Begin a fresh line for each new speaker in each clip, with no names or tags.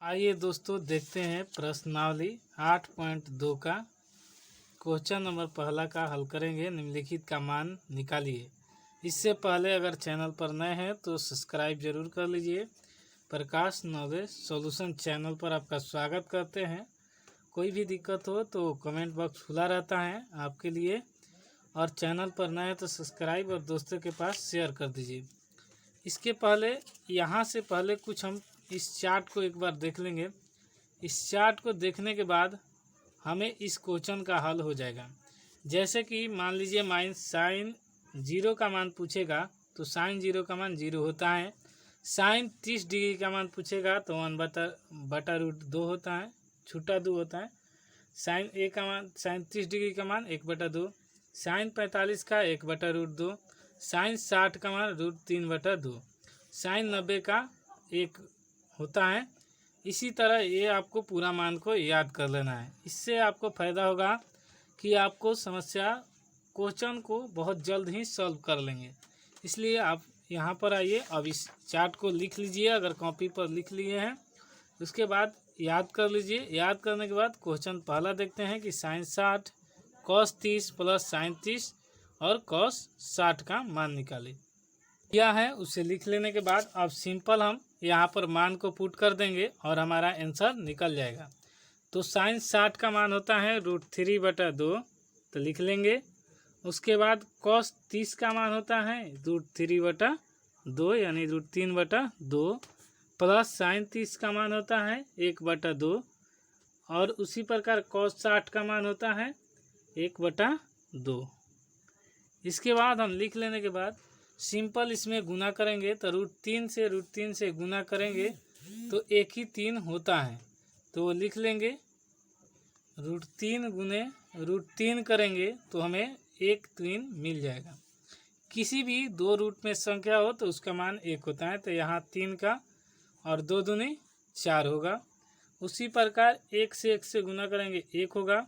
आइए दोस्तों देखते हैं प्रश्नावली 8.2 का क्वेश्चन नंबर पहला का हल करेंगे। निम्नलिखित का मान निकालिए। इससे पहले अगर चैनल पर नए हैं तो सब्सक्राइब जरूर कर लीजिए। प्रकाश नॉलेज सॉल्यूशन चैनल पर आपका स्वागत करते हैं। कोई भी दिक्कत हो तो कमेंट बॉक्स खुला रहता है आपके लिए, और चैनल पर नए हैं तो सब्सक्राइब और दोस्तों के पास शेयर कर दीजिए। इसके पहले यहाँ से पहले कुछ हम इस चार्ट को एक बार देख लेंगे। इस चार्ट को देखने के बाद हमें इस क्वेश्चन का हल हो जाएगा। जैसे कि मान लीजिए साइन 0 का मान पूछेगा तो साइन 0 का मान 0 होता है। साइन 30 डिग्री का मान पूछेगा तो 1/√2 होता है, छूटा 2 होता है। साइन 30 डिग्री का मान 1/2। साइन 45 का 1/√2। साइन 60 का मान √3/2। साइन 90 का 1 होता है। इसी तरह ये आपको पूरा मान को याद कर लेना है। इससे आपको फ़ायदा होगा कि आपको समस्या क्वेश्चन को बहुत जल्द ही सॉल्व कर लेंगे। इसलिए आप यहाँ पर आइए, अब इस चार्ट को लिख लीजिए। अगर कॉपी पर लिख लिए हैं उसके बाद याद कर लीजिए। याद करने के बाद क्वेश्चन पहला देखते हैं कि साइन 60 कॉस 30 प्लस साइन 30 और कॉस 60 का मान निकालें। क्या है उसे लिख लेने के बाद अब सिंपल हम यहाँ पर मान को पुट कर देंगे और हमारा आंसर निकल जाएगा। तो साइन 60 का मान होता है √3/2, तो लिख लेंगे। उसके बाद कॉस 30 का मान होता है √3/2 यानी √3/2 प्लस साइन 30 का मान होता है 1/2, और उसी प्रकार कॉस 60 का मान होता है 1/2। इसके बाद हम लिख लेने के बाद सिंपल इसमें गुना करेंगे तो √3 से गुना करेंगे तो एक ही 3 होता है, तो वो लिख लेंगे। √3 गुने √3 करेंगे तो हमें 1 3 मिल जाएगा। किसी भी 2 रूट में संख्या हो तो उसका मान 1 होता है, तो यहाँ 3 का और 2 दूनी 4 होगा। उसी प्रकार 1 से गुना करेंगे 1 होगा,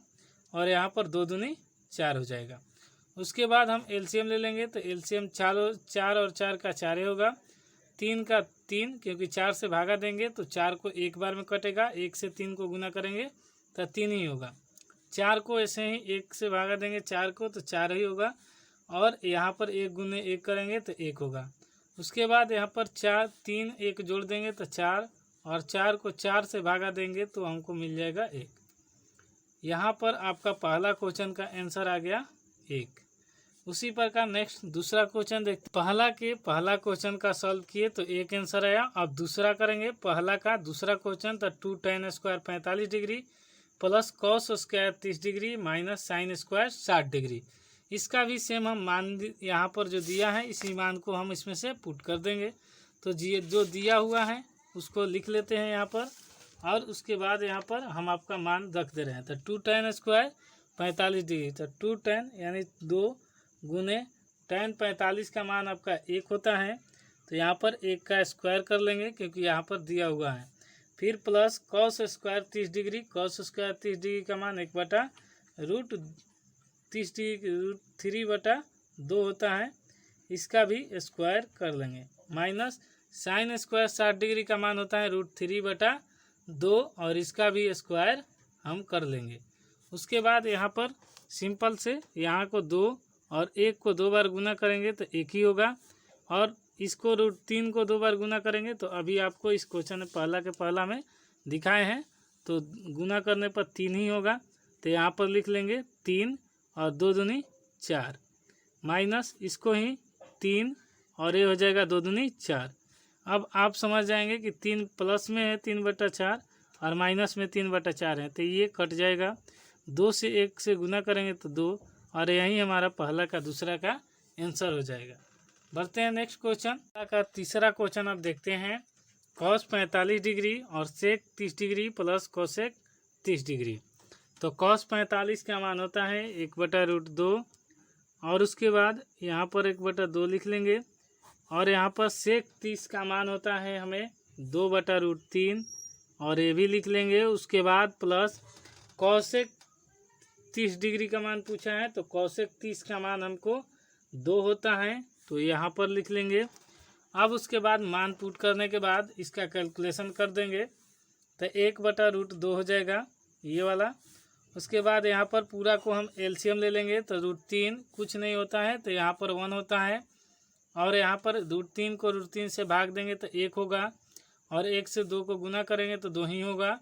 और यहाँ पर 2 दूनी 4 हो जाएगा। उसके बाद हम एलसीएम ले लेंगे तो एलसीएम 4 और 4 का 4 होगा। 3 का 3, क्योंकि 4 से भागा देंगे तो 4 को एक बार में कटेगा। 1 से 3 को गुना करेंगे तो 3 ही होगा। 4 को ऐसे ही 1 से भागा देंगे 4 को तो 4 ही होगा, और यहाँ पर 1 गुने 1 करेंगे तो 1 होगा। उसके बाद यहाँ पर 3 1 जोड़ देंगे तो 4, और 4 को 4 से भागा देंगे तो हमको मिल जाएगा 1। यहाँ पर आपका पहला क्वेश्चन का आंसर आ गया 1। उसी प्रकार नेक्स्ट दूसरा क्वेश्चन देखते। पहला क्वेश्चन का सॉल्व किए तो 1 आंसर आया। अब दूसरा करेंगे। पहला का दूसरा क्वेश्चन तो 2 tan square 45 degree plus cos square 30 degree minus sine square 60 degree. इसका भी सेम हम मान यहाँ पर जो दिया है इसी मान को हम इसमें से पुट कर देंगे। तो जो दिया हुआ है उसको लिख लेते हैं यहाँ पर, और उसके बाद यहाँ पर हम आपका मान रख दे रहे हैं। तो 2 tan स्क्वायर 45 डिग्री, तो 2 tan यानी 2 गुने tan 45 का मान आपका 1 होता है, तो यहाँ पर 1 का स्क्वायर कर लेंगे क्योंकि यहाँ पर दिया हुआ है। फिर plus cos square 30 degree, cos square 30 degree का मान 1/√3/2 होता है, इसका भी स्क्वायर कर लेंगे। माइनस साइन स्क्वायर 60 डिग्री का मान होता है √3/2, और इसका भी स्क्वायर हम कर लेंगे। उसके बाद यहाँ पर सिंपल से यहाँ को 2 और 1 को 2 बार गुना करेंगे तो 1 ही होगा, और इसको √3 को 2 बार गुना करेंगे तो अभी आपको इस क्वेश्चन में पहला में दिखाए हैं, तो गुना करने पर 3 ही होगा। तो यहाँ पर लिख लेंगे 3 और 2 दूनी 4, माइनस इसको ही 3 और ये हो जाएगा 2 दूनी 4। अब आप समझ जाएंगे कि 3 प्लस में है 3/4 और माइनस में 3/4 है, तो ये कट जाएगा। 2 से 1 से गुना करेंगे तो 2, और यही हमारा पहला का दूसरा का आंसर हो जाएगा। बढ़ते हैं नेक्स्ट क्वेश्चन का तीसरा क्वेश्चन। अब देखते हैं कॉस 45 डिग्री और सेक 30 डिग्री प्लस कोसेक 30 डिग्री। तो कॉस 45 का मान होता है 1/√2, और उसके बाद यहाँ पर 1/2 लिख लेंगे, और यहाँ पर सेक 30 का मान होता है हमें 2/√3, और ये भी लिख लेंगे। उसके बाद प्लस कॉसेक 30 डिग्री का मान पूछा है, तो कॉसेक 30 का मान हमको 2 होता है, तो यहाँ पर लिख लेंगे। अब उसके बाद मान पुट करने के बाद इसका कैलकुलेशन कर देंगे। तो 1/√2 हो जाएगा ये वाला। उसके बाद यहाँ पर पूरा को हम एलसीएम ले लेंगे तो √3 कुछ नहीं होता है तो यहाँ पर 1 होता है, और यहाँ पर √3 को √3 से भाग देंगे तो 1 होगा, और 1 से 2 को गुना करेंगे तो 2 ही होगा।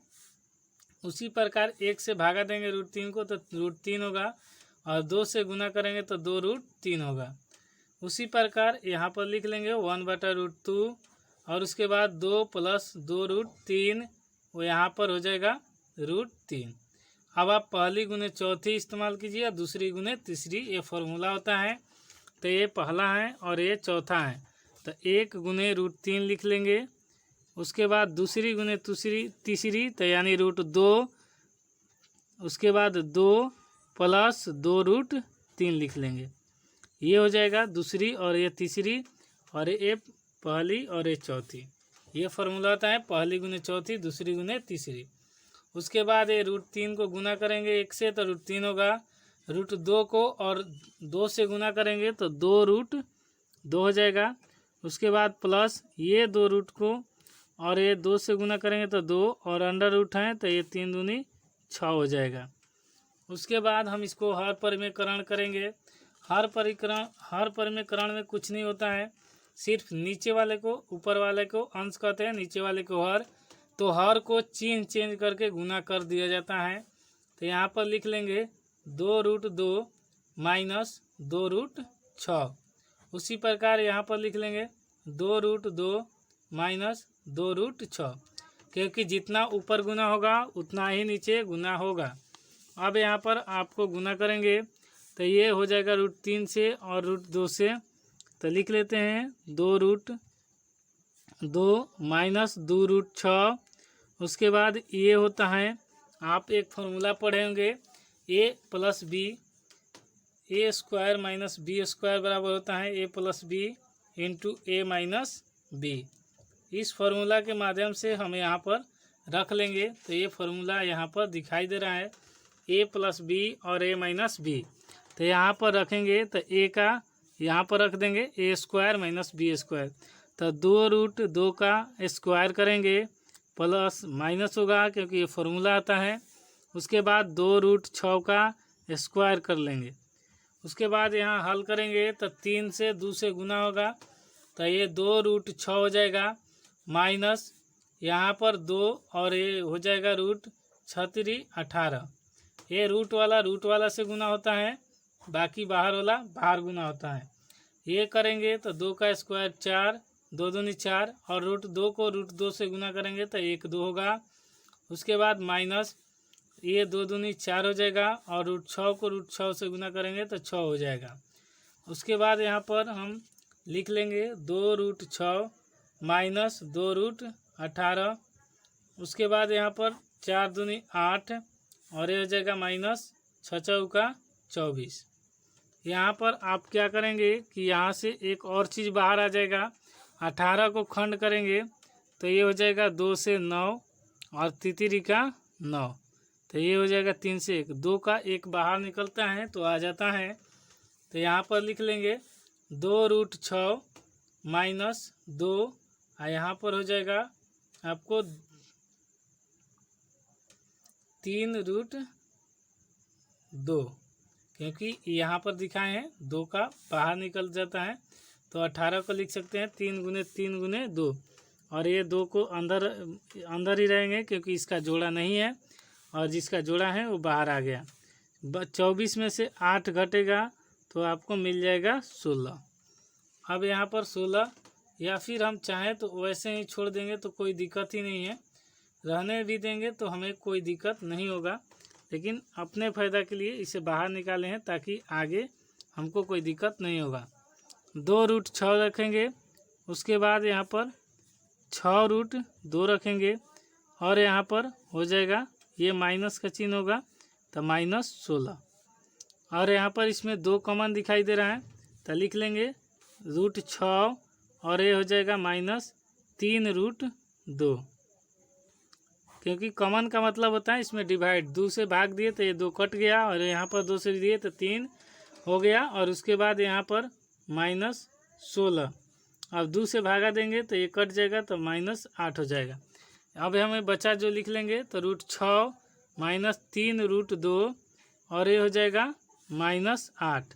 उसी प्रकार 1 से भागा देंगे √3 को तो √3 होगा, और 2 से गुना करेंगे तो 2√3 होगा। उसी प्रकार यहाँ पर लिख लेंगे 1/√2, और उसके बाद 2 + 2√3 वो यहाँ पर हो जाएगा √3। अब आप पहली गुने चौथी इस्तेमाल कीजिए और दूसरी गुने तीसरी, ये फॉर्मूला होता है। तो ये पहला है और ये चौथा है, तो 1 गुने √3 लिख लेंगे। उसके बाद दूसरी गुने तीसरी तो यानी √2, उसके बाद 2 + 2√3 लिख लेंगे। ये हो जाएगा दूसरी और ये तीसरी, और ये पहली और ये चौथी। ये फॉर्मूला होता है पहली गुने चौथी, दूसरी गुने तीसरी। उसके बाद ये √3 को गुना करेंगे 1 से तो √3 होगा, √2 को और 2 से गुना करेंगे तो 2√2 हो जाएगा। उसके बाद प्लस ये 2 रूट को और ये 2 से गुना करेंगे तो 2, और अंडर रूट है तो ये 3 दूनी 6 हो जाएगा। उसके बाद हम इसको हर परिमेयकरण करेंगे। हर परिमेयकरण में कुछ नहीं होता है, सिर्फ नीचे वाले को ऊपर वाले को अंश कहते हैं, नीचे वाले को हर। तो हर को चिन्ह चेंज करके गुना कर दिया जाता है। तो यहाँ पर लिख लेंगे 2√2 - 2√6। उसी प्रकार यहाँ पर लिख लेंगे 2√2 - 2√6, क्योंकि जितना ऊपर गुना होगा उतना ही नीचे गुना होगा। अब यहाँ पर आपको गुना करेंगे तो ये हो जाएगा √3 से और √2 से, तो लिख लेते हैं 2√2 - 2√6। उसके बाद ये होता है, आप एक फॉर्मूला पढ़े होंगे a + b, a² - b² बराबर होता है a + b × a - b। इस फॉर्मूला के माध्यम से हम यहाँ पर रख लेंगे। तो ये फॉर्मूला यहाँ पर दिखाई दे रहा है a + b और a - b। तो यहाँ पर रखेंगे तो a का यहाँ पर रख देंगे a² - b²। तो 2√2 का स्क्वायर करेंगे प्लस माइनस होगा क्योंकि ये फॉर्मूला आता है। उसके बाद 2√6 का स्क्वायर कर लेंगे। उसके बाद यहाँ हल करेंगे तो 3 से 2 से गुना होगा तो ये 2√6 हो जाएगा, माइनस यहाँ पर 2 और ये हो जाएगा √6 × 18। ये रूट वाला से गुना होता है, बाकी बाहर वाला बाहर गुना होता है। ये करेंगे तो 2 का स्क्वायर 4, 2 दूनी 4, और √2 को √2 से गुना करेंगे तो 1 2 होगा। उसके बाद माइनस ये 2 दूनी 4 हो जाएगा, और √6 को √6 से गुना करेंगे तो 6 हो जाएगा। उसके बाद यहाँ पर हम लिख लेंगे 2√6 - 2√18। उसके बाद यहाँ पर 4 दूनी 8, और ये हो जाएगा -6 × 24। यहाँ पर आप क्या करेंगे कि यहाँ से एक और चीज़ बाहर आ जाएगा। 18 को खंड करेंगे तो ये हो जाएगा 2 से 9 और तितरी का 9, तो ये हो जाएगा 3 से 1। 2 का 1 बाहर निकलता है तो आ जाता है। तो यहाँ पर लिख लेंगे 2√6 - 2, और यहाँ पर हो जाएगा आपको 3√2, क्योंकि यहाँ पर दिखाए हैं 2 का बाहर निकल जाता है। तो 18 को लिख सकते हैं 3 × 3 × 2, और ये 2 को अंदर ही रहेंगे क्योंकि इसका जोड़ा नहीं है, और जिसका जोड़ा है वो बाहर आ गया। 24 में से 8 घटेगा तो आपको मिल जाएगा 16। अब यहाँ पर 16, या फिर हम चाहें तो वैसे ही छोड़ देंगे तो कोई दिक्कत ही नहीं है, रहने भी देंगे तो हमें कोई दिक्कत नहीं होगा, लेकिन अपने फ़ायदा के लिए इसे बाहर निकाले हैं ताकि आगे हमको कोई दिक्कत नहीं होगा। 2√6 रखेंगे, उसके बाद यहाँ पर 6√2 रखेंगे, और यहाँ पर हो जाएगा ये माइनस का चिन्ह होगा तो -16, और यहाँ पर इसमें 2 कॉमन दिखाई दे रहा है तो लिख लेंगे √6, और ये हो जाएगा -3√2, क्योंकि कॉमन का मतलब होता है इसमें डिवाइड। 2 से भाग दिए तो ये 2 कट गया, और यहाँ पर 2 से दिए तो 3 हो गया, और उसके बाद यहाँ पर -16। अब 2 से भागा देंगे तो ये कट जाएगा तो -8 हो जाएगा। अब हमें बचा जो लिख लेंगे तो √6 माइनस 3√2 और ये हो जाएगा -8।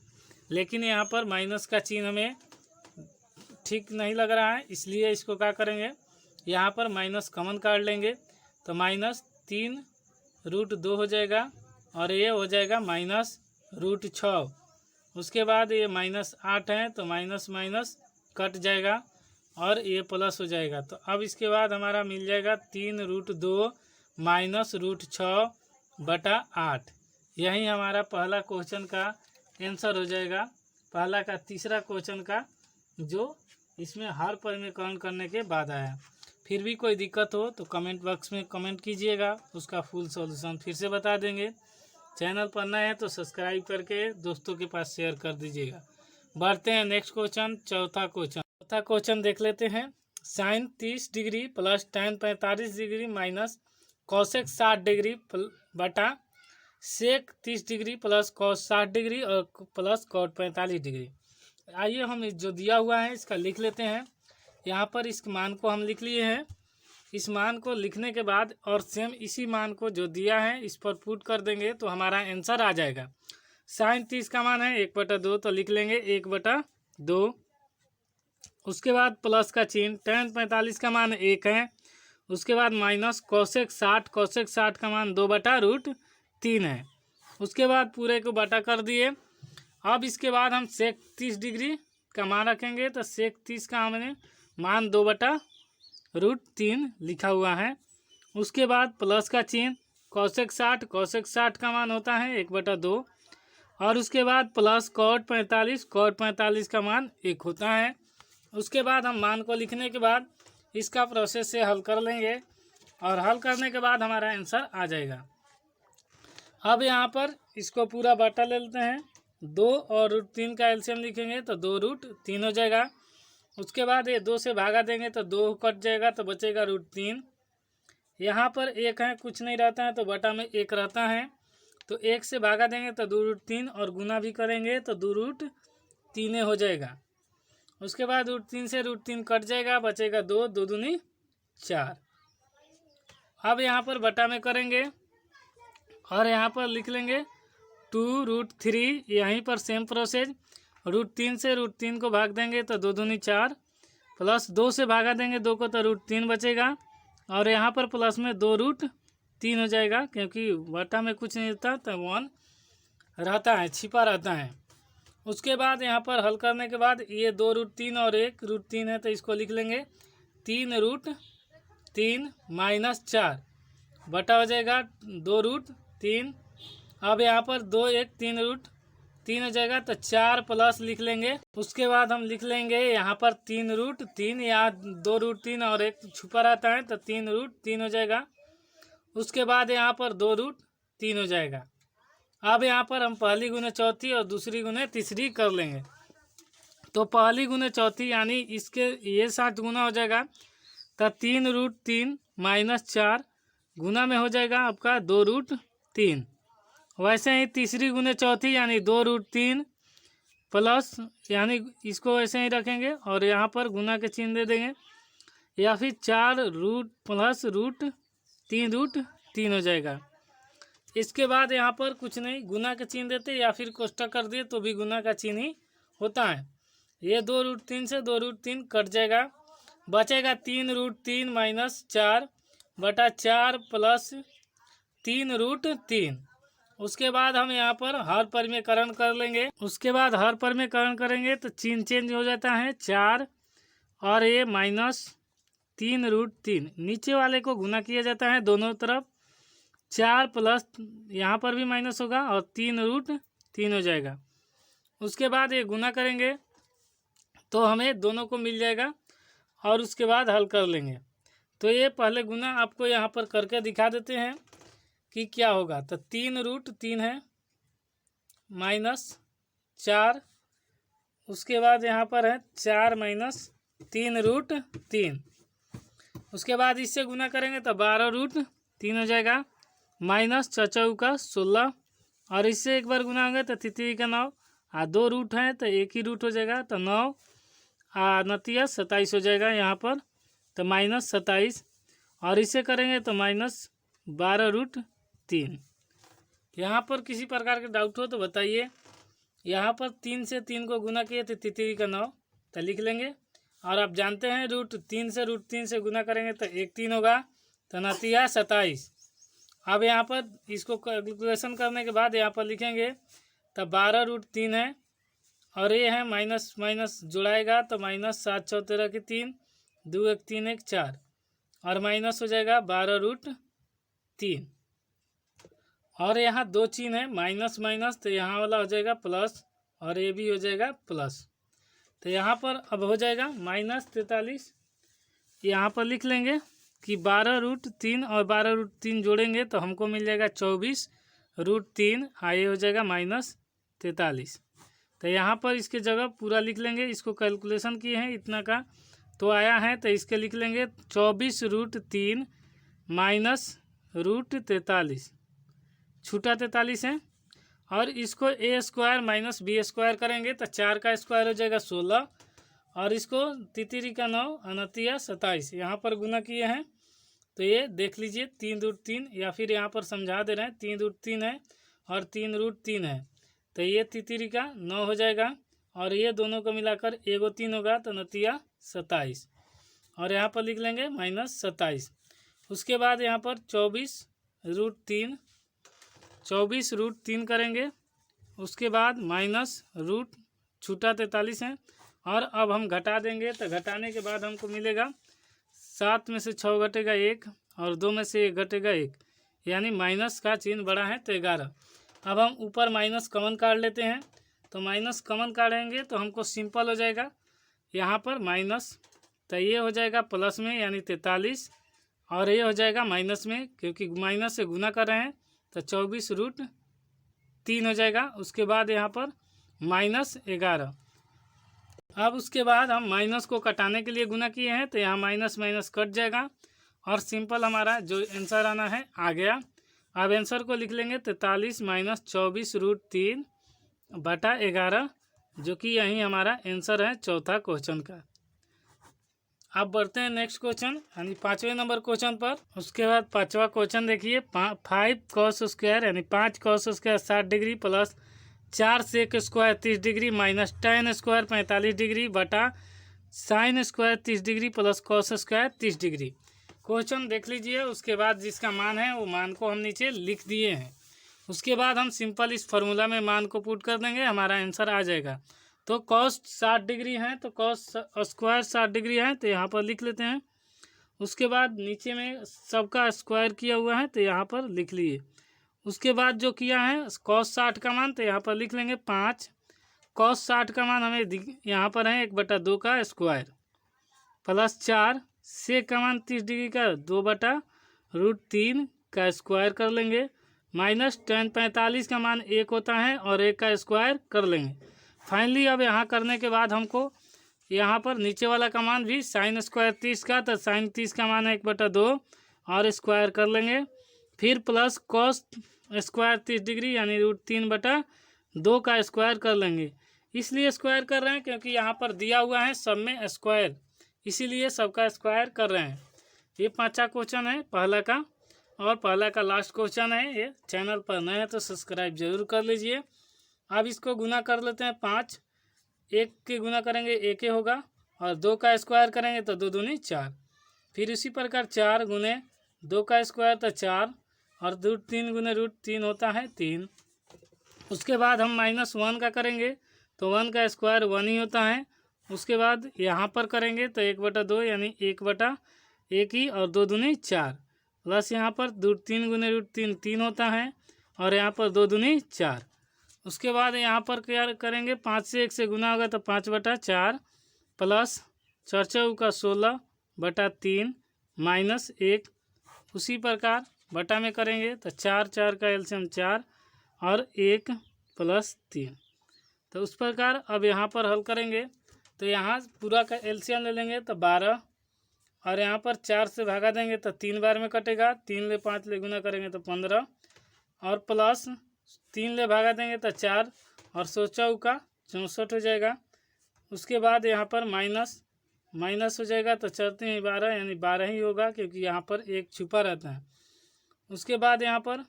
लेकिन यहाँ पर माइनस का चिन्ह हमें ठीक नहीं लग रहा है, इसलिए इसको क्या करेंगे, यहाँ पर माइनस कॉमन काट लेंगे तो -3√2 हो जाएगा और ये हो जाएगा -√6। उसके बाद ये -8 है तो माइनस माइनस कट जाएगा और ये प्लस हो जाएगा। तो अब इसके बाद हमारा मिल जाएगा 3√2 माइनस √6/8। यही हमारा पहला क्वेश्चन का आंसर हो जाएगा, पहला का तीसरा क्वेश्चन का, जो इसमें हर परिमेयकरण करने के बाद आया। फिर भी कोई दिक्कत हो तो कमेंट बॉक्स में कमेंट कीजिएगा, उसका फुल सॉल्यूशन फिर से बता देंगे। चैनल पर नए हैं तो सब्सक्राइब करके दोस्तों के पास शेयर कर दीजिएगा। बढ़ते हैं नेक्स्ट क्वेश्चन, चौथा क्वेश्चन देख लेते हैं। sin 30 degree plus tan 45 degree minus cosec 60 degree बटा sec 30 degree plus cos 60 degree और प्लस cot 45 डिग्री। आइए हम जो दिया हुआ है इसका लिख लेते हैं। यहाँ पर इस मान को हम लिख लिए हैं। इस मान को लिखने के बाद और सेम इसी मान को जो दिया है इस पर पुट कर देंगे तो हमारा आंसर आ जाएगा। sin 30 का मान है 1/2 तो लिख लेंगे 1/2। उसके बाद प्लस का चिन्ह, tan 45 का मान 1 है। उसके बाद माइनस cosec 60 का मान 2/√3 है। उसके बाद पूरे को बटा कर दिए। अब इसके बाद हम sec 30 डिग्री का मान रखेंगे तो sec 30 का हमने मान 2/√3 लिखा हुआ है। उसके बाद प्लस का चिन्ह, cosec 60 का मान होता है 1/2 और उसके बाद प्लस cot 45 का मान 1 होता है। उसके बाद हम मान को लिखने के बाद इसका प्रोसेस से हल कर लेंगे और हल करने के बाद हमारा आंसर आ जाएगा। अब यहाँ पर इसको पूरा बाटा ले लेते हैं। 2 और √3 का एलसीएम लिखेंगे तो 2√3 हो जाएगा। उसके बाद ये 2 से भागा देंगे तो 2 कट जाएगा तो बचेगा √3। यहाँ पर 1 है, कुछ नहीं रहता है तो बटा में 1 रहता है तो 1 से भागा देंगे तो 2√3 और गुना भी करेंगे तो 2√3 हो जाएगा। उसके बाद √3 से √3 कट जाएगा, बचेगा 2, 2 दूनी 4। अब यहाँ पर बटा में करेंगे और यहाँ पर लिख लेंगे 2√3। यहीं पर सेम प्रोसेस, √3 से √3 को भाग देंगे तो 2 दूनी 4 प्लस 2 से भागा देंगे 2 को तो √3 बचेगा और यहाँ पर प्लस में 2√3 हो जाएगा, क्योंकि बटा में कुछ नहीं रहता तो 1 रहता है, छिपा रहता है। उसके बाद यहाँ पर हल करने के बाद ये 2√3 और 1√3 है तो इसको लिख लेंगे 3√3 माइनस 4 बटा हो जाएगा 2√3। अब यहाँ पर 2 1 3√3 हो जाएगा तो 4 प्लस लिख लेंगे। उसके बाद हम लिख लेंगे यहाँ पर 3√3, यहाँ 2√3 और 1 छुपा रहता है तो 3√3 हो जाएगा। उसके बाद यहाँ पर 2√3 हो जाएगा। अब यहाँ पर हम पहली गुने चौथी और दूसरी गुने तीसरी कर लेंगे। तो पहली गुने चौथी यानी इसके ये 60 गुना हो जाएगा तो 3√3 माइनस 4 गुना में हो जाएगा आपका 2√3। वैसे ही तीसरी गुने चौथी यानी 2√3 प्लस, यानी इसको वैसे ही रखेंगे और यहाँ पर गुना के चिन्ह दे देंगे, या फिर 4 रूट प्लस √3 हो जाएगा। इसके बाद यहाँ पर कुछ नहीं, गुना का चिन्ह देते या फिर कोष्टक कर दिए तो भी गुना का चिन्ह ही होता है। ये 2√3 से 2√3 कट जाएगा, बचेगा 3√3 माइनस 4 बटा 4 प्लस 3√3। उसके बाद हम यहाँ पर हर परिमेयकरण कर लेंगे। उसके बाद हर परिमेयकरण करेंगे तो चिन्ह चेंज हो जाता है 4 और ये माइनस 3√3, नीचे वाले को गुना किया जाता है दोनों तरफ, 4 प्लस यहाँ पर भी माइनस होगा और 3√3 हो जाएगा। उसके बाद ये गुना करेंगे तो हमें दोनों को मिल जाएगा और उसके बाद हल कर लेंगे। तो ये पहले गुना आपको यहाँ पर करके दिखा देते हैं कि क्या होगा। तो 3√3 है माइनस 4, उसके बाद यहाँ पर है 4 माइनस 3√3। उसके बाद इससे गुना करेंगे तो 12√3 हो जाएगा, माइनस 4 का 16 और इससे एक बार गुना होंगे तो 3 का 9 और 2 रूट है तो एक ही रूट हो जाएगा तो 9 9 27 हो जाएगा यहाँ पर तो -27। और इसे करेंगे तो -12√3। यहाँ पर किसी प्रकार के डाउट हो तो बताइए। यहाँ पर 3 से 3 को गुना किए तो तितरी का 9 तो लिख लेंगे। और आप जानते हैं √3 से √3 से गुना करेंगे तो 1 3 होगा, तो नतीजा 27। अब यहाँ पर इसको कैलकुलेशन करने के बाद यहाँ पर लिखेंगे तो 12√3 है, और ये है माइनस माइनस जुड़ाएगा तो -7 × 13 की 3, 2 1 3 1 4, और माइनस हो जाएगा 12√3। और यहाँ 2 चिन्ह है माइनस माइनस, तो यहाँ वाला हो जाएगा प्लस, और ये भी हो जाएगा प्लस। तो यहाँ पर अब हो जाएगा -43। यहाँ पर लिख लेंगे कि 12√3 और 12√3 जोड़ेंगे तो हमको मिल जाएगा 24√3, ये हो जाएगा -43। तो यहाँ पर इसके जगह पूरा लिख लेंगे। इसको कैलकुलेशन किए हैं इतना का तो आया है, तो इसके लिख लेंगे 24√3 -√43, छूटा 43 है। और इसको a² - b² करेंगे तो 4 का स्क्वायर हो जाएगा 16, और इसको तितरी का 9 अनतिया 27 यहाँ पर गुना किए हैं। तो ये देख लीजिए 3√3, या फिर यहाँ पर समझा दे रहे हैं 3√3 है और 3√3 है, तो ये तितरी का 9 हो जाएगा, और ये दोनों को मिलाकर 1 3 होगा तो नतीजा 27, और यहाँ पर लिख लेंगे -27। उसके बाद यहाँ पर 24√3 करेंगे। उसके बाद -√ छूटा 43 है, और अब हम घटा देंगे तो घटाने के बाद हमको मिलेगा 7 में से 6 घटेगा 1, और 2 में से 1 घटेगा 1, यानी माइनस का चिन्ह बड़ा है तो 11। अब हम ऊपर माइनस कॉमन काट लेते हैं, तो माइनस कॉमन काटेंगे तो हमको सिंपल हो जाएगा यहाँ पर माइनस, तो ये हो जाएगा प्लस में यानी 43, और ये हो जाएगा माइनस में क्योंकि माइनस से गुना कर रहे हैं तो 24√3 हो जाएगा। उसके बाद यहाँ पर -11। अब उसके बाद हम माइनस को कटाने के लिए गुना किए हैं तो यहाँ माइनस माइनस कट जाएगा, और सिंपल हमारा जो आंसर आना है आ गया। अब आंसर को लिख लेंगे 43 - 24√3 बटा 11, जो कि यही हमारा आंसर है चौथा क्वेश्चन का। अब बढ़ते हैं नेक्स्ट क्वेश्चन यानी 5वें नंबर क्वेश्चन पर। उसके बाद 5वां क्वेश्चन देखिए, 5 cos² यानी 5 cos² 60 degree plus 4 sec² 30 degree minus tan² 45 degree बटा sin² 30 degree plus cos² 30 degree. Question देख लीजिए। उसके बाद जिसका मान है वो मान को हम नीचे लिख दिए हैं। उसके बाद हम सिंपल इस फार्मूला में मान को पुट कर देंगे, हमारा आंसर आ जाएगा। तो cos 60 डिग्री है तो cos² 60 डिग्री है तो यहाँ पर लिख लेते हैं। उसके बाद नीचे में सबका स्क्वायर किया हुआ है तो यहाँ पर लिख लिए। उसके बाद जो किया है cos 60 का मान तो यहाँ पर लिख लेंगे 5। cos 60 का मान हमें यहाँ पर है 1/2 का स्क्वायर प्लस 4 sec का मान 30 डिग्री का 2/√3 का स्क्वायर कर लेंगे माइनस tan 45 का मान 1 होता है और 1 का स्क्वायर कर लेंगे। फाइनली अब यहाँ करने के बाद हमको यहाँ पर नीचे वाला का मान भी sin² 30 का तो sin 30 का मान है 1/2 और स्क्वायर कर लेंगे। फिर प्लस cos² 30 डिग्री यानी √3/2 का स्क्वायर कर लेंगे। इसलिए स्क्वायर कर रहे हैं क्योंकि यहाँ पर दिया हुआ है सब में स्क्वायर, इसीलिए सबका स्क्वायर कर रहे हैं। ये 5वां क्वेश्चन है पहला का, और पहला का लास्ट क्वेश्चन है। ये चैनल पर नए हैं तो सब्सक्राइब जरूर कर लीजिए। अब इसको गुना कर लेते हैं 5, 1 के गुना करेंगे 1 होगा और 2 का स्क्वायर करेंगे तो 2 दूनी 4। फिर इसी प्रकार 4 गुने 2 का स्क्वायर तो 4 और 3 गुने √3 होता है 3। उसके बाद हम -1 का करेंगे तो 1 का स्क्वायर 1 ही होता है। उसके बाद यहाँ पर करेंगे तो 1/2 यानी 1/1 ही और 2 दूनी 4 प्लस यहाँ पर 3 गुने √3 3 होता है और यहाँ पर 2 दूनी 4। उसके बाद यहाँ पर क्या करेंगे 5 से 1 से गुना होगा तो 5/4 प्लस 4 × 4 = 16/3 -1। उसी प्रकार बटा में करेंगे तो 4 4 का एलसीएम 4 और 1 + 3। तो उस प्रकार अब यहाँ पर हल करेंगे तो यहाँ पूरा का एलसीएम ले लेंगे तो 12 और यहाँ पर 4 से भागा देंगे तो 3 बार में कटेगा। 3 ले 5 ले गुना करेंगे तो 15 और प्लस 3 ले भागा देंगे तो 4 और 100 × 4 = 64 हो जाएगा। उसके बाद यहाँ पर माइनस हो जाएगा तो चलते हैं 12, यानी 12 ही होगा क्योंकि यहाँ पर एक छुपा रहता है। उसके बाद यहाँ पर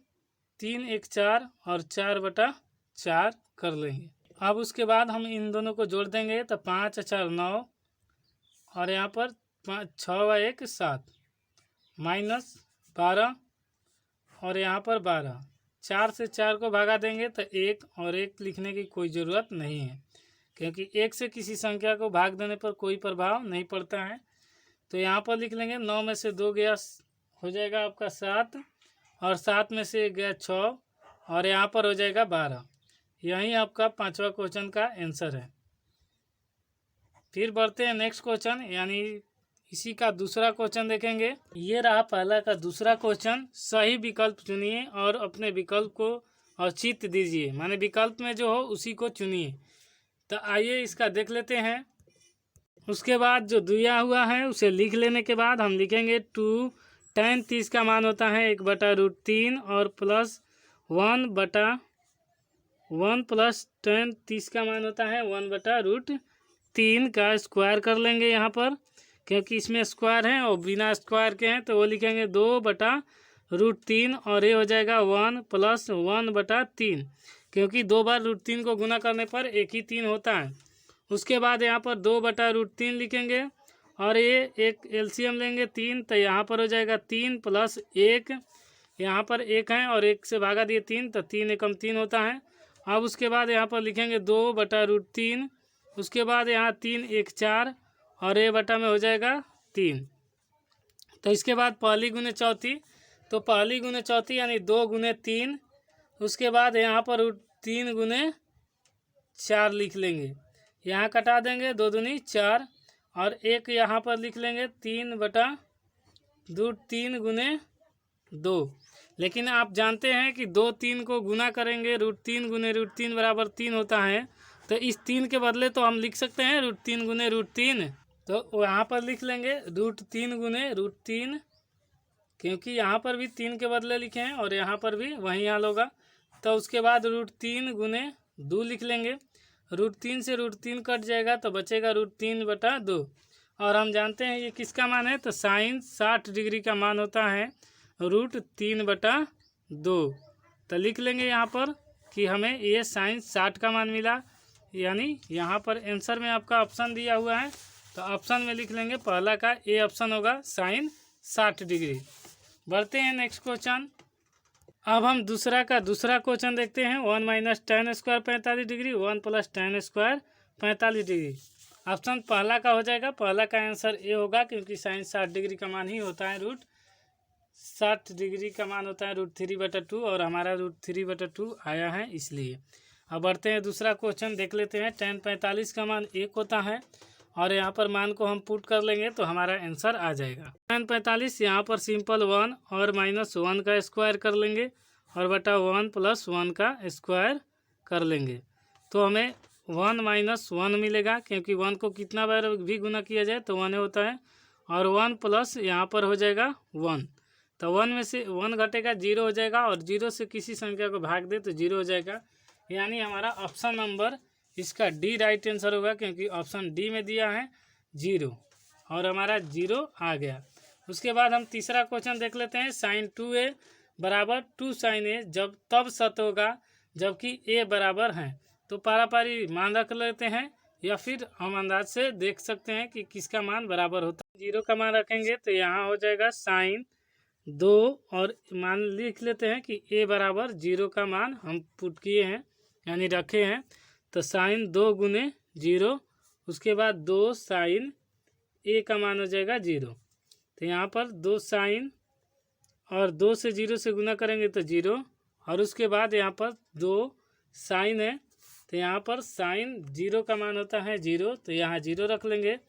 3 1 4 और 4/4 कर लेंगे। अब उसके बाद हम इन दोनों को जोड़ देंगे तो 5 4 9 और यहाँ पर 6 व 1 7 माइनस 12 और यहाँ पर 12। 4 से 4 को भागा देंगे तो 1 और 1 लिखने की कोई ज़रूरत नहीं है क्योंकि 1 से किसी संख्या को भाग देने पर कोई प्रभाव नहीं पड़ता है। तो यहाँ पर लिख लेंगे 9 में से 2 गया हो जाएगा आपका 7 और 7 में से 1 गया 6 और यहाँ पर हो जाएगा 12। यही आपका 5वां क्वेश्चन का आंसर है। फिर बढ़ते हैं नेक्स्ट क्वेश्चन, यानी इसी का दूसरा क्वेश्चन देखेंगे। ये रहा पहला का दूसरा क्वेश्चन। सही विकल्प चुनिए और अपने विकल्प को औचित्य दीजिए, माने विकल्प में जो हो उसी को चुनिए। तो आइए इसका देख लेते हैं। उसके बाद जो दिया हुआ है उसे लिख लेने के बाद हम लिखेंगे 2 tan 30 का मान होता है 1/√3 और प्लस 1 प्लस tan 30 का मान होता है 1/√3 का स्क्वायर कर लेंगे यहाँ पर, क्योंकि इसमें स्क्वायर है और बिना स्क्वायर के हैं तो वो लिखेंगे 2/√3 और ये हो जाएगा 1 प्लस 1/3, क्योंकि 2 बार √3 को गुना करने पर एक ही 3 होता है। उसके बाद यहाँ पर 2/√3 लिखेंगे और ये एक एलसीएम लेंगे 3, तो यहाँ पर हो जाएगा 3 प्लस 1, यहाँ पर 1 है और 1 से भागा दिए 3 तो 3 एकम 3 होता है। अब उसके बाद यहाँ पर लिखेंगे 2/√3, उसके बाद यहाँ 3 1 4 और ये बटा में हो जाएगा 3। तो इसके बाद पहली गुने चौथी, तो पहली गुने चौथी यानी 2 गुने 3, उसके बाद यहाँ पर 3 गुने 4 लिख लेंगे, यहाँ कटा देंगे 2 दूनी 4 और एक यहाँ पर लिख लेंगे 3/√3 गुने 2। लेकिन आप जानते हैं कि 2 3 को गुना करेंगे √3 गुने √3 बराबर 3 होता है, तो इस 3 के बदले तो हम लिख सकते हैं √3 गुने √3, तो यहाँ पर लिख लेंगे √3 गुने √3, क्योंकि यहाँ पर भी 3 के बदले लिखे हैं और यहाँ पर भी वही हाल होगा। तो उसके बाद √3 गुने 2 लिख लेंगे, √3 से √3 कट जाएगा तो बचेगा √3/2 और हम जानते हैं ये किसका मान है, तो साइन 60 डिग्री का मान होता है √3/2। तो लिख लेंगे यहाँ पर कि हमें ये साइन 60 का मान मिला, यानी यहाँ पर आंसर में आपका ऑप्शन दिया हुआ है तो ऑप्शन में लिख लेंगे पहला का ए ऑप्शन होगा साइन 60 डिग्री। बढ़ते हैं नेक्स्ट क्वेश्चन। अब हम दूसरा का दूसरा क्वेश्चन देखते हैं। 1 - tan² 45 degree, 1 + tan² 45 degree. Option पहला का हो जाएगा, पहला का आंसर ए होगा क्योंकि साइन 60 डिग्री का मान ही होता है √60 डिग्री का मान होता है √3/2 और हमारा √3/2 आया है इसलिए। अब बढ़ते हैं दूसरा क्वेश्चन देख लेते हैं। tan 45 का मान 1 होता है और यहाँ पर मान को हम पुट कर लेंगे तो हमारा आंसर आ जाएगा। tan 45 यहाँ पर सिंपल 1 और -1 का स्क्वायर कर लेंगे और बटा 1 + 1 का स्क्वायर कर लेंगे तो हमें 1 - 1 मिलेगा, क्योंकि 1 को कितना बार भी गुना किया जाए तो 1 होता है और 1 प्लस यहाँ पर हो जाएगा 1, तो 1 में से 1 घटेगा 0 हो जाएगा और 0 से किसी संख्या को भाग दे तो 0 हो जाएगा, यानी हमारा ऑप्शन नंबर इसका डी राइट आंसर होगा, क्योंकि ऑप्शन डी में दिया है 0 और हमारा 0 आ गया। उसके बाद हम तीसरा क्वेश्चन देख लेते हैं। sin 2a = 2 sin a जब तब सत्य होगा जबकि a बराबर है, तो पारापारी मान रख लेते हैं या फिर हम अंदाज से देख सकते हैं कि किसका मान बराबर होता है। 0 का मान रखेंगे तो यहाँ हो जाएगा sin 2 और मान लिख लेते हैं कि a बराबर 0 का मान हम पुट किए हैं यानी रखे हैं, तो साइन 2 गुने 0, उसके बाद 2 साइन ए का मान हो जाएगा 0, तो यहाँ पर 2 साइन और 2 से 0 से गुना करेंगे तो 0 और उसके बाद यहाँ पर 2 साइन है तो यहाँ पर साइन 0 का मान होता है 0, तो यहाँ 0 रख लेंगे।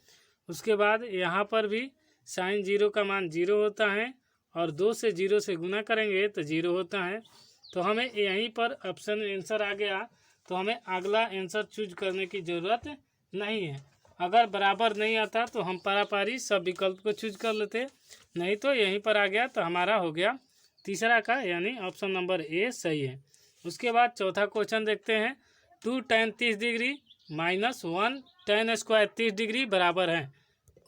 उसके बाद यहाँ पर भी साइन 0 का मान 0 होता है और 2 से 0 से गुना करेंगे तो 0 होता है, तो हमें यहीं पर ऑप्शन आंसर आ गया, तो हमें अगला आंसर चूज करने की ज़रूरत नहीं है। अगर बराबर नहीं आता तो हम पारापारी सब विकल्प को चूज कर लेते, नहीं तो यहीं पर आ गया तो हमारा हो गया तीसरा का, यानी ऑप्शन नंबर ए सही है। उसके बाद चौथा क्वेश्चन देखते हैं। 2 tan 30 डिग्री -1 tan² 30 डिग्री बराबर है,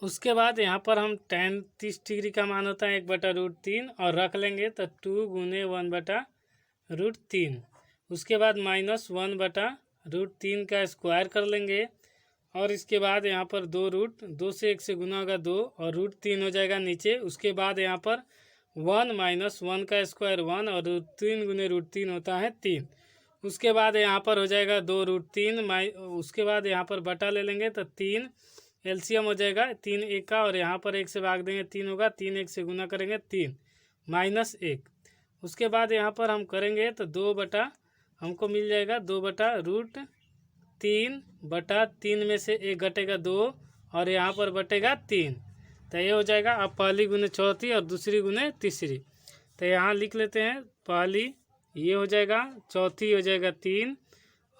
उसके बाद यहाँ पर हम tan 30 डिग्री का मान होता है 1/√3 और रख लेंगे तो 2 गुने 1/√3। उसके बाद -1/√3 का स्क्वायर कर लेंगे और इसके बाद यहाँ पर 2 से 1 से गुना होगा 2 और √3 हो जाएगा नीचे। उसके बाद यहाँ पर 1 - 1 का स्क्वायर 1 और √3 गुने √3 होता है 3। उसके बाद यहाँ पर हो जाएगा 2√3 उसके बाद यहाँ पर बटा ले लेंगे तो 3 एलसीएम हो जाएगा 3 1 का और यहाँ पर 1 से भाग देंगे 3 होगा 3 1 से गुना करेंगे 3 -1। उसके बाद यहाँ पर हम करेंगे तो 2 बटा हमको मिल जाएगा 2/√3 में से 1 घटेगा 2 और यहाँ पर बटेगा 3। तो ये हो जाएगा। अब पहली गुने चौथी और दूसरी गुने तीसरी, तो यहाँ लिख लेते हैं। पहली ये हो जाएगा, चौथी हो जाएगा 3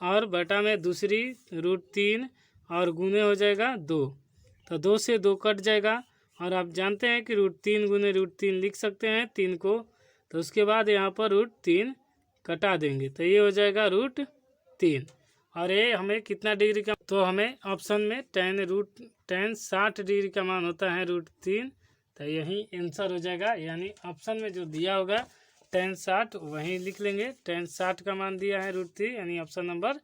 और बटा में दूसरी √3 और गुने हो जाएगा 2। तो 2 से 2 कट जाएगा और आप जानते हैं कि √3 गुने √3 लिख सकते हैं 3 को। तो उसके बाद यहाँ पर √3 कटा देंगे तो ये हो जाएगा √3 और ये हमें कितना डिग्री का, तो हमें ऑप्शन में tan 60 डिग्री का मान होता है √3। तो यही आंसर हो जाएगा, यानी ऑप्शन में जो दिया होगा tan 60 वहीं लिख लेंगे। tan 60 का मान दिया है √3 यानी ऑप्शन नंबर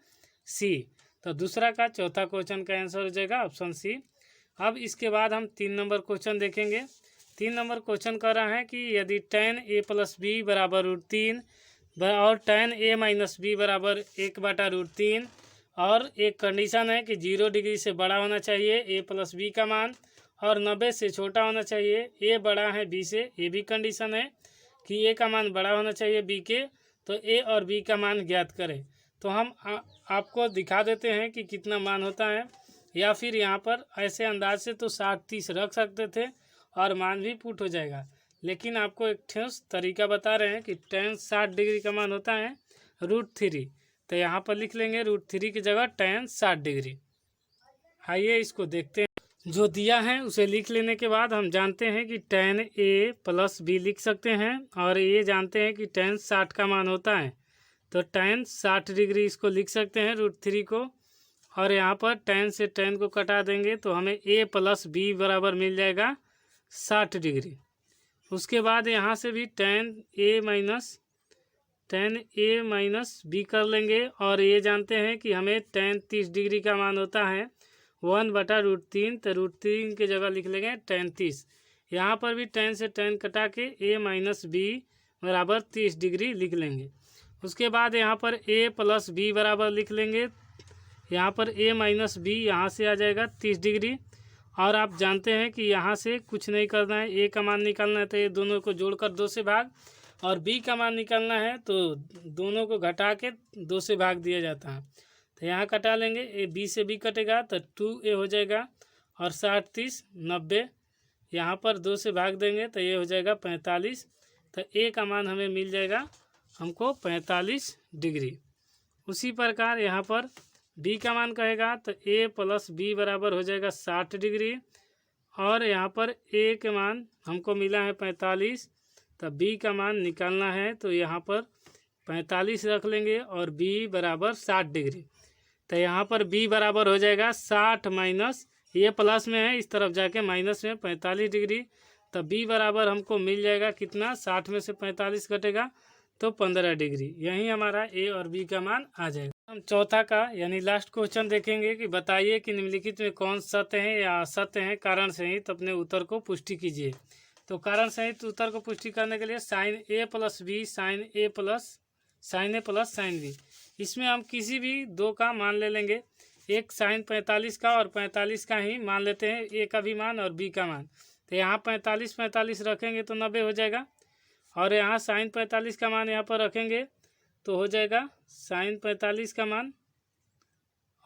सी। तो दूसरा का चौथा क्वेश्चन का आंसर हो जाएगा ऑप्शन सी। अब इसके बाद हम 3 नंबर क्वेश्चन देखेंगे। 3 नंबर क्वेश्चन कर रहा है कि यदि tan a + b बराबर √3 और tan a - b बराबर 1/√3 और एक कंडीशन है कि 0 डिग्री से बड़ा होना चाहिए a + b का मान और 90 से छोटा होना चाहिए। a बड़ा है b से, ये भी कंडीशन है कि a का मान बड़ा होना चाहिए b के, तो a और b का मान ज्ञात करें। तो हम आपको दिखा देते हैं कि कितना मान होता है, या फिर यहाँ पर ऐसे अंदाज से तो 60-30 रख सकते थे और मान भी पुट हो जाएगा, लेकिन आपको एक ठोस तरीका बता रहे हैं कि tan 60 डिग्री का मान होता है √3। तो यहाँ पर लिख लेंगे √3 की जगह tan 60 डिग्री। आइए इसको देखते हैं। जो दिया है उसे लिख लेने के बाद हम जानते हैं कि tan a + b लिख सकते हैं और ये जानते हैं कि tan 60 का मान होता है, तो tan 60 डिग्री इसको लिख सकते हैं √3 को। और यहाँ पर tan से tan को कटा देंगे तो हमें a + b बराबर मिल जाएगा 60 डिग्री। उसके बाद यहाँ से भी tan a - b कर लेंगे और ये जानते हैं कि हमें tan 30 डिग्री का मान होता है 1/√3। तो √3 की जगह लिख लेंगे tan 30। यहाँ पर भी tan से tan कटा के a - b बराबर 30 डिग्री लिख लेंगे। उसके बाद यहाँ पर a + b बराबर लिख लेंगे। यहाँ पर a - b यहाँ से आ जाएगा 30 डिग्री और आप जानते हैं कि यहाँ से कुछ नहीं करना है, a का मान निकालना है तो ये दोनों को जोड़कर 2 से भाग, और b का मान निकालना है तो दोनों को घटा के 2 से भाग दिया जाता है। तो यहाँ कटा लेंगे, a b से b कटेगा तो 2a हो जाएगा और 60 30 90, यहाँ पर 2 से भाग देंगे तो ये हो जाएगा 45। तो a का मान हमें मिल जाएगा हमको 45 डिग्री। उसी प्रकार यहाँ पर b का मान कहेगा तो a + b बराबर हो जाएगा 60 डिग्री और यहाँ पर a के मान हमको मिला है 45, तो b का मान निकालना है तो यहाँ पर 45 रख लेंगे और b बराबर 60 डिग्री। तो यहाँ पर b बराबर हो जाएगा 60 - ये प्लस में है, इस तरफ जाके माइनस में 45 डिग्री। तो b बराबर हमको मिल जाएगा कितना, 60 में से 45 घटेगा तो 15 डिग्री। यही हमारा a और b का मान आ जाएगा। हम चौथा का यानी लास्ट क्वेश्चन देखेंगे कि बताइए कि निम्नलिखित में कौन सत्य है या असत्य है, कारण सहित अपने उत्तर को पुष्टि कीजिए। तो कारण सहित उत्तर को पुष्टि करने के लिए sin a + b sin a + sin b, इसमें हम किसी भी दो का मान ले लेंगे। एक sin 45 का और 45 का ही मान लेते हैं, a का भी मान और b का मान। तो यहाँ 45 रखेंगे तो 90 हो जाएगा और यहाँ sin 45 का मान यहाँ पर रखेंगे तो हो जाएगा sin 45 का मान,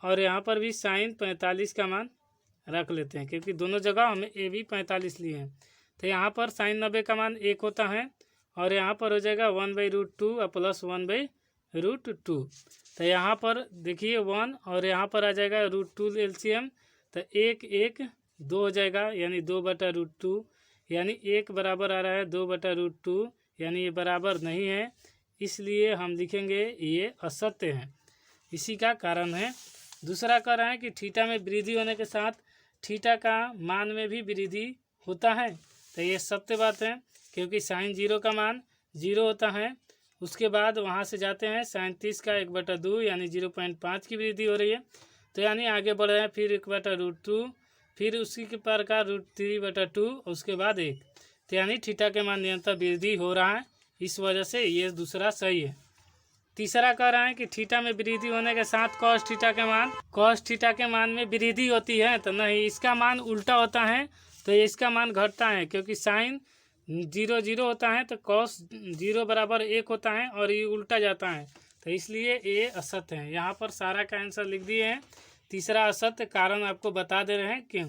और यहाँ पर भी sin 45 का मान रख लेते हैं क्योंकि दोनों जगह हमें a भी 45 लिए हैं। तो यहाँ पर sin 90 का मान 1 होता है और यहाँ पर हो जाएगा 1/√2 + 1/√2। तो यहाँ पर देखिए 1 और यहाँ पर आ जाएगा √2 एलसीएम, तो 1 1 2 हो जाएगा यानी 2/√2, यानी 1 बराबर आ रहा है 2/√2, यानी ये बराबर नहीं है, इसलिए हम लिखेंगे ये असत्य है। इसी का कारण है। दूसरा कह रहा है कि थीटा में वृद्धि होने के साथ थीटा का मान में भी वृद्धि होता है। तो ये सत्य बात है, क्योंकि साइन 0 का मान 0 होता है। उसके बाद वहाँ से जाते हैं साइन 30 का 1/2 यानी 0.5 की वृद्धि हो रही है। तो यानी आगे बढ़ रहे हैं, फिर 1/√2, फिर उसी के प्रकार √3/2, उसके बाद 1। तो यानी थीटा के मान निरंतर वृद्धि हो रहा है, इस वजह से ये दूसरा सही है। तीसरा कह रहा है कि थीटा में वृद्धि होने के साथ कॉस थीटा के मान में वृद्धि होती है। तो नहीं, इसका मान उल्टा होता है, तो इसका मान घटता है, क्योंकि साइन 0 होता है तो कॉस 0 बराबर 1 होता है और ये उल्टा जाता है। तो इसलिए ये असत्य है। यहाँ पर सारा का आंसर लिख दिए हैं। तीसरा असत्य कारण आपको बता दे रहे हैं क्यों।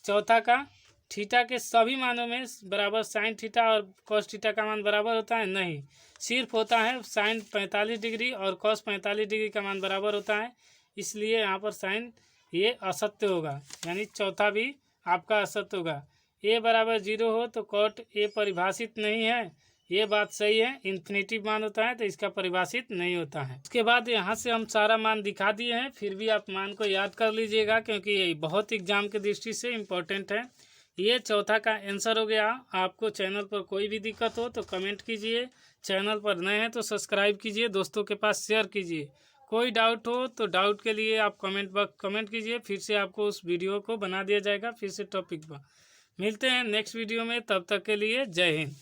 चौथा का थीटा के सभी मानों में बराबर साइन थीटा और कॉस थीटा का मान बराबर होता है, नहीं, सिर्फ होता है साइन 45 डिग्री और कॉस 45 डिग्री का मान बराबर होता है। इसलिए यहाँ पर साइन ये असत्य होगा, यानी चौथा भी आपका असत्य होगा। ए बराबर 0 हो तो कॉट ए परिभाषित नहीं है, ये बात सही है। इन्फिनिटिव मान होता है तो इसका परिभाषित नहीं होता है। उसके बाद यहाँ से हम सारा मान दिखा दिए हैं, फिर भी आप मान को याद कर लीजिएगा, क्योंकि ये बहुत एग्जाम की दृष्टि से इम्पोर्टेंट है। ये चौथा का आंसर हो गया। आपको चैनल पर कोई भी दिक्कत हो तो कमेंट कीजिए, चैनल पर नए हैं तो सब्सक्राइब कीजिए, दोस्तों के पास शेयर कीजिए। कोई डाउट हो तो डाउट के लिए आप कमेंट कीजिए, फिर से आपको उस वीडियो को बना दिया जाएगा फिर से टॉपिक पर। मिलते हैं नेक्स्ट वीडियो में, तब तक के लिए जय हिंद।